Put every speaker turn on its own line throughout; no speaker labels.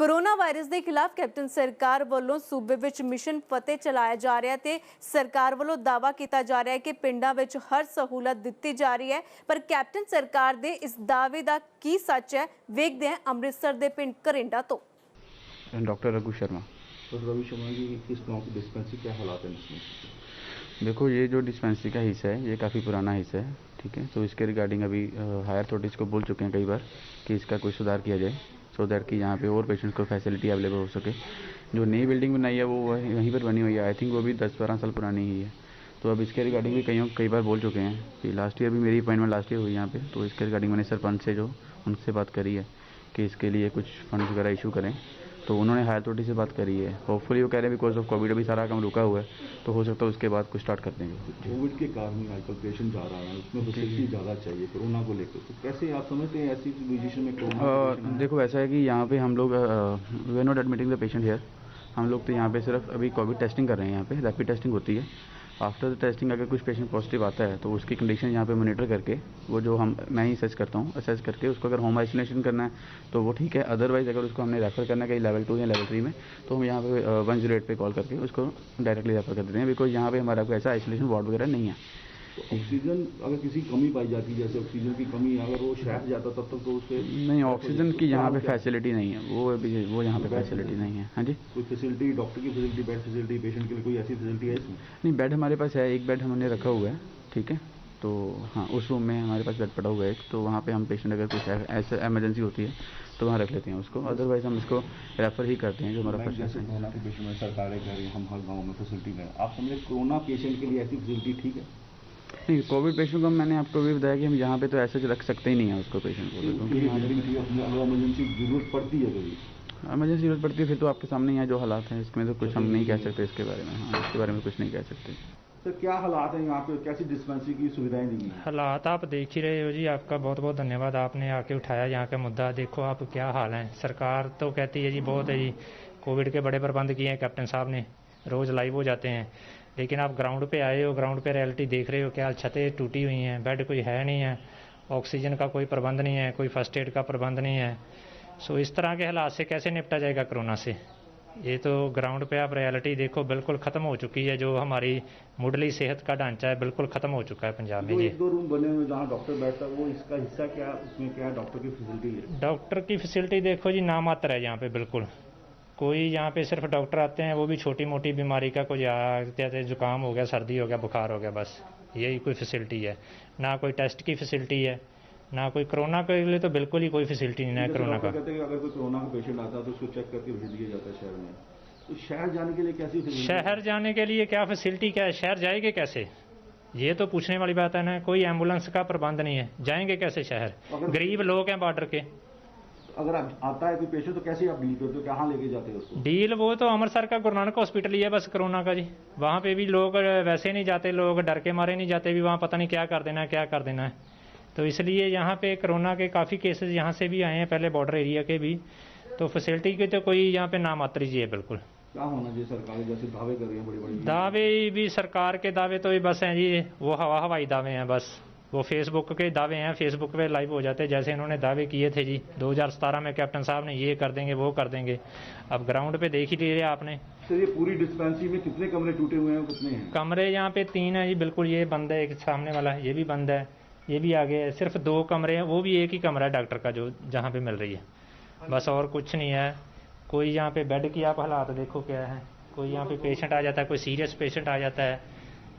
Corona virus के खिलाफ captain सरकार वालों सूबे विच मिशन फतेह चलाया जा रहा है ते सरकार वालों दावा किया जा रहा है कि पिंडां विच हर सहूलत दी जा रही है। पर कैप्टन सरकार दे इस दावे का की सच है, वेखते हैं अमृतसर के पिंड करिंडा तो।
डॉक्टर रघु शर्मा।
तो रघु शर्मा जी, किस गांव की डिस्पेंसरी क्या हालात है इसमें?
देखो, ये जो डिस्पेंसरी का हिस्सा है ये काफ़ी पुराना हिस्सा है, ठीक है। तो इसके रिगार्डिंग अभी हायर अथॉरिटीज़ को बोल चुके हैं कई बार कि इसका कोई सुधार किया जाए, सो दैट कि यहाँ पे और पेशेंट्स को फैसिलिटी अवेलेबल हो सके। जो नई बिल्डिंग बनाई है वो वहीं पर बनी हुई है, आई थिंक वो भी 10-12 साल पुरानी ही है। तो अब इसके रिगार्डिंग भी कई बार बोल चुके हैं कि लास्ट ईयर भी मेरी अपॉइंटमेंट लास्ट ईयर हुई यहाँ पे, तो इसके रिगार्डिंग मैंने सरपंच से जो उनसे बात करी है कि इसके लिए कुछ फंड्स वगैरह इशू करें, तो उन्होंने हायर अथॉरिटी से बात करी है। होपफुली वो कह रहे हैं बिकॉज ऑफ कोविड अभी सारा काम रुका हुआ है, तो हो सकता है उसके बाद कुछ स्टार्ट कर देंगे।
कोविड के कारण ही आजकल पेशेंट जा रहा है, उसमें फैसिलिटी ज़्यादा चाहिए कोरोना को लेकर, तो कैसे आप समझते हैं ऐसी पोजीशन में कोरोना?
देखो, ऐसा है कि यहाँ पे हम लोग we are not admitting the patient here. हम लोग तो यहाँ पे सिर्फ अभी कोविड टेस्टिंग कर रहे हैं। यहाँ पे रैपिड टेस्टिंग होती है। आफ्टर द टेस्टिंग अगर कुछ पेशेंट पॉजिटिव आता है तो उसकी कंडीशन यहाँ पे मॉनिटर करके वो जो मैं ही असेस करता हूँ, असेस करके उसको अगर होम आइसोलेशन करना है तो वो ठीक है, अदरवाइज अगर उसको हमने रेफर करना है कहीं लेवल 2 या लेवल 3 में, तो हम यहाँ पे 108 पे कॉल करके उसको डायरेक्टली रेफर कर देते हैं, बिकॉज यहाँ पे हमारा कोई ऐसा आइसोलेशन वार्ड वगैरह नहीं है।
तो ऑक्सीजन अगर किसी कमी पाई जाती है, जैसे ऑक्सीजन की कमी, अगर वो शहर जाता तब तक तो उससे
नहीं, ऑक्सीजन की यहाँ पे फैसिलिटी नहीं है, वो यहाँ पे फैसिलिटी नहीं है। हाँ जी,
कोई फैसिलिटी, डॉक्टर की फैसिलिटी, बेड फैसिलिटी पेशेंट के लिए कोई ऐसी फैसिलिटी है इसमें?
नहीं, बेड हमारे पास है, एक बेड हमने रखा हुआ है, ठीक है। तो हाँ, उस रूम में हमारे पास बेड पड़ा हुआ है एक, तो वहाँ पे हम पेशेंट अगर कुछ ऐसा एमरजेंसी होती है तो वहाँ रख लेते हैं उसको, अदरवाइज हम इसको रेफर ही करते हैं जो हमारा फर्स्ट है।
कोरोना के पेशेंट में सरकार कह रही है हम हर गाँव में फैसिलिटी दें, आप समझे कोरोना पेशेंट के लिए ऐसी फैसिलिटी ठीक है?
नहीं, कोविड पेशेंट को मैंने आपको भी बताया कि हम यहाँ पे तो ऐसे रख सकते ही नहीं है उसको, पेशेंट को।
इमरजेंसी जरूरत पड़ती है कभी,
इमरजेंसी जरूरत पड़ती है फिर तो आपके सामने यहाँ जो हालात हैं इसमें तो कुछ हम नहीं कह सकते इसके बारे में। हाँ, इसके बारे में कुछ नहीं कह सकते।
सर क्या हालात हैं यहाँ पे, कैसी डिस्पेंसरी की सुविधाएं दी गई?
हालात आप देख ही रहे हो जी, आपका बहुत बहुत धन्यवाद, आपने आके उठाया यहाँ का मुद्दा। देखो आप क्या हाल है, सरकार तो कहती है जी बहुत है जी, कोविड के बड़े प्रबंध किए हैं कैप्टन साहब ने, रोज़ लाइव हो जाते हैं, लेकिन आप ग्राउंड पे आए हो, ग्राउंड पे रियलिटी देख रहे हो क्या, छतें टूटी हुई हैं, बेड कोई है नहीं है, ऑक्सीजन का कोई प्रबंध नहीं है, कोई फर्स्ट एड का प्रबंध नहीं है। सो इस तरह के हालात से कैसे निपटा जाएगा कोरोना से? ये तो ग्राउंड पे आप रियलिटी देखो, बिल्कुल ख़त्म हो चुकी है। जो हमारी मुढ़ली सेहत का ढांचा है बिल्कुल ख़त्म हो चुका है पंजाब में। जी,
1-2 रूम बने हुए जहाँ डॉक्टर बैठता है, वो इसका हिस्सा क्या, उसमें क्या डॉक्टर की फैसिलिटी है?
डॉक्टर की फैसिलिटी देखो जी नामात्र है यहाँ पे, बिल्कुल कोई यहाँ पे सिर्फ डॉक्टर आते हैं, वो भी छोटी मोटी बीमारी का, कोई जैसे जुकाम हो गया, सर्दी हो गया, बुखार हो गया, बस यही कोई फैसिलिटी है। ना कोई टेस्ट की फैसिलिटी है, ना कोई कोरोना के लिए तो बिल्कुल ही कोई फैसिलिटी नहीं है कोरोना का।
कहते हैं कि अगर कोई कोरोना का पेशेंट आता है तो उसको चेक करके भेज दिया जाता है शहर में, तो शहर जाने के लिए कैसी फैसिलिटी?
शहर जाने के लिए क्या फैसिलिटी, क्या है, शहर जाएंगे कैसे, ये तो पूछने वाली बात है ना। कोई एम्बुलेंस का प्रबंध नहीं है, जाएंगे कैसे शहर? गरीब लोग हैं बॉर्डर के।
अगर आता है कोई पेशेंट तो कैसे आप डील करते हो, कहाँ लेके जाते हो उसको?
डील वो तो अमृतसर का गुरु नानक हॉस्पिटल ही है बस कोरोना का जी, वहाँ पे भी लोग वैसे नहीं जाते, लोग डर के मारे नहीं जाते भी, वहाँ पता नहीं क्या कर देना है, क्या कर देना है। तो इसलिए यहाँ पे कोरोना के काफ़ी केसेस यहाँ से भी आए हैं, पहले बॉर्डर एरिया के भी, तो फैसिलिटी की तो कोई यहाँ पे नामात्र जी है बिल्कुल।
क्या होना चाहिए? सरकार जैसे दावे कर रही है, बड़ी बड़ी
दावे भी, सरकार के दावे तो बस हैं जी, वो हवाई दावे हैं बस, वो फेसबुक के दावे हैं, फेसबुक पे लाइव हो जाते हैं। जैसे इन्होंने दावे किए थे जी 2017 में, कैप्टन साहब ने ये कर देंगे वो कर देंगे, अब ग्राउंड पे देख ही लिया आपने।
सर ये पूरी डिस्पेंसरी में कितने कमरे टूटे हुए हैं, कितने हैं
कमरे? यहाँ पे 3 है जी, बिल्कुल ये बंद है, एक सामने वाला ये भी बंद है, ये भी आगे है, सिर्फ 2 कमरे हैं, वो भी एक ही कमरा है डॉक्टर का जो जहाँ पे मिल रही है, बस और कुछ नहीं है। कोई यहाँ पे बेड की आप हालात देखो क्या है, कोई यहाँ पे पेशेंट आ जाता है, कोई सीरियस पेशेंट आ जाता है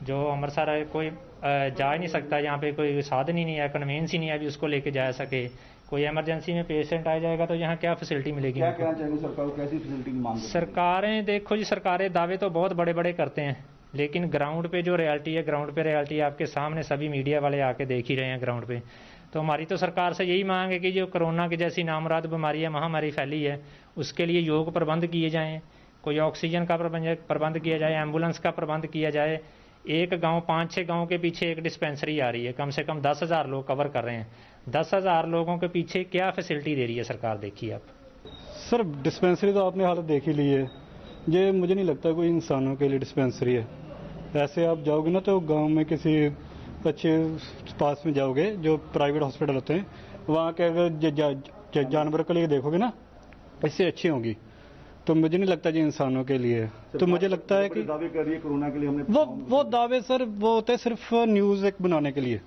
जो अमृतसर है, कोई जा ही नहीं सकता, यहाँ पे कोई साधन ही नहीं है, कन्वीनियंस ही नहीं है अभी उसको लेके जा सके। कोई इमरजेंसी में पेशेंट आ जाएगा तो यहाँ क्या फैसिलिटी मिलेगी?
क्या कहना चाहेंगे सरकार को, कैसी फैसिलिटी की मांग?
सरकारें देखो जी, सरकारें दावे तो बहुत बड़े बड़े करते हैं, लेकिन ग्राउंड पे जो रियलिटी है, ग्राउंड पे रियलिटी आपके सामने, सभी मीडिया वाले आके देख ही रहे हैं ग्राउंड पे। तो हमारी तो सरकार से यही मांग है कि जो कोरोना की जैसी नामुराद बीमारी है, महामारी फैली है, उसके लिए योग प्रबंध किए जाएँ, कोई ऑक्सीजन का प्रबंध किया जाए, एम्बुलेंस का प्रबंध किया जाए। एक गांव 5-6 गांव के पीछे एक डिस्पेंसरी आ रही है, कम से कम 10,000 लोग कवर कर रहे हैं। 10,000 लोगों के पीछे क्या फैसिलिटी दे रही है सरकार, देखिए आप।
सर डिस्पेंसरी तो आपने हालत देख ही ली है, ये मुझे नहीं लगता कोई इंसानों के लिए डिस्पेंसरी है। ऐसे आप जाओगे ना तो गांव में किसी अच्छे पास में जाओगे जो प्राइवेट हॉस्पिटल होते हैं, वहाँ के अगर जानवर के लिए देखोगे ना इससे अच्छी होंगी, तो मुझे नहीं लगता जी इंसानों के लिए। तो मुझे लगता है कि
दावे कर रही है कोरोना के लिए हमने
वो दावे सर वो होते हैं सिर्फ न्यूज़ एक बनाने के लिए।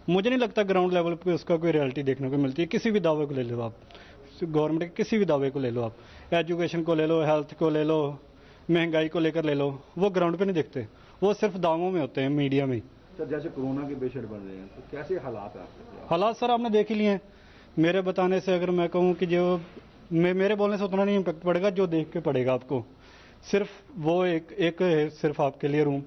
मुझे नहीं लगता ग्राउंड लेवल पे उसका कोई रियलिटी देखने को मिलती है। किसी भी दावे को ले लो आप, गवर्नमेंट के किसी भी दावे को ले लो आप, एजुकेशन को ले लो, हेल्थ को ले लो, महंगाई को लेकर ले लो, वो ग्राउंड पे नहीं दिखते, वो सिर्फ दावों में होते हैं, मीडिया में।
सर जैसे कोरोना के पेशेंट बढ़ रहे हैं तो कैसे हालात है आपके?
हालात सर आपने देख ही लिए हैं। मेरे बताने से अगर मैं कहूँ कि जो मेरे बोलने से उतना नहीं इम्पैक्ट पड़ेगा, जो देख के पड़ेगा आपको। सिर्फ वो एक है सिर्फ आपके लिए रूम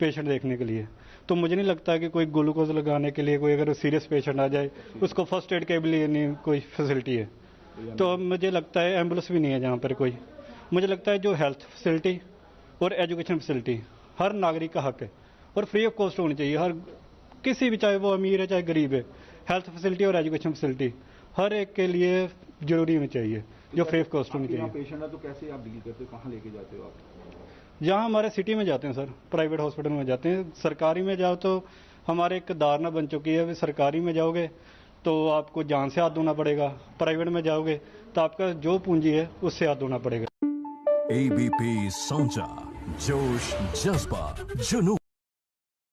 पेशेंट देखने के लिए। तो मुझे नहीं लगता कि कोई ग्लूकोज लगाने के लिए कोई अगर सीरियस पेशेंट आ जाए उसको फर्स्ट एड के लिए नहीं कोई फैसिलिटी है। तो मुझे लगता है एम्बुलेंस भी नहीं है जहाँ पर कोई। मुझे लगता है जो हेल्थ फैसिलिटी और एजुकेशन फैसिलिटी हर नागरिक का हक है और फ्री ऑफ कॉस्ट होनी चाहिए। हर किसी भी, चाहे वो अमीर है चाहे गरीब है, हेल्थ फैसिलिटी और एजुकेशन फैसिलिटी हर एक के लिए जरूरी होनी चाहिए, जो फ्री ऑफ कॉस्ट होनी चाहिए।
पेशेंट है तो कैसे आप डील करते हो, कहाँ लेके जाते हो आप?
जहाँ हमारे सिटी में जाते हैं सर, प्राइवेट हॉस्पिटल में जाते हैं। सरकारी में जाओ तो हमारे एक धारणा बन चुकी है, सरकारी में जाओगे तो आपको जान से हाथ धोना पड़ेगा, प्राइवेट में जाओगे तो आपका जो पूंजी है उससे हाथ धोना पड़ेगा।
ABP Sonja, जोश जज्बा जुनून।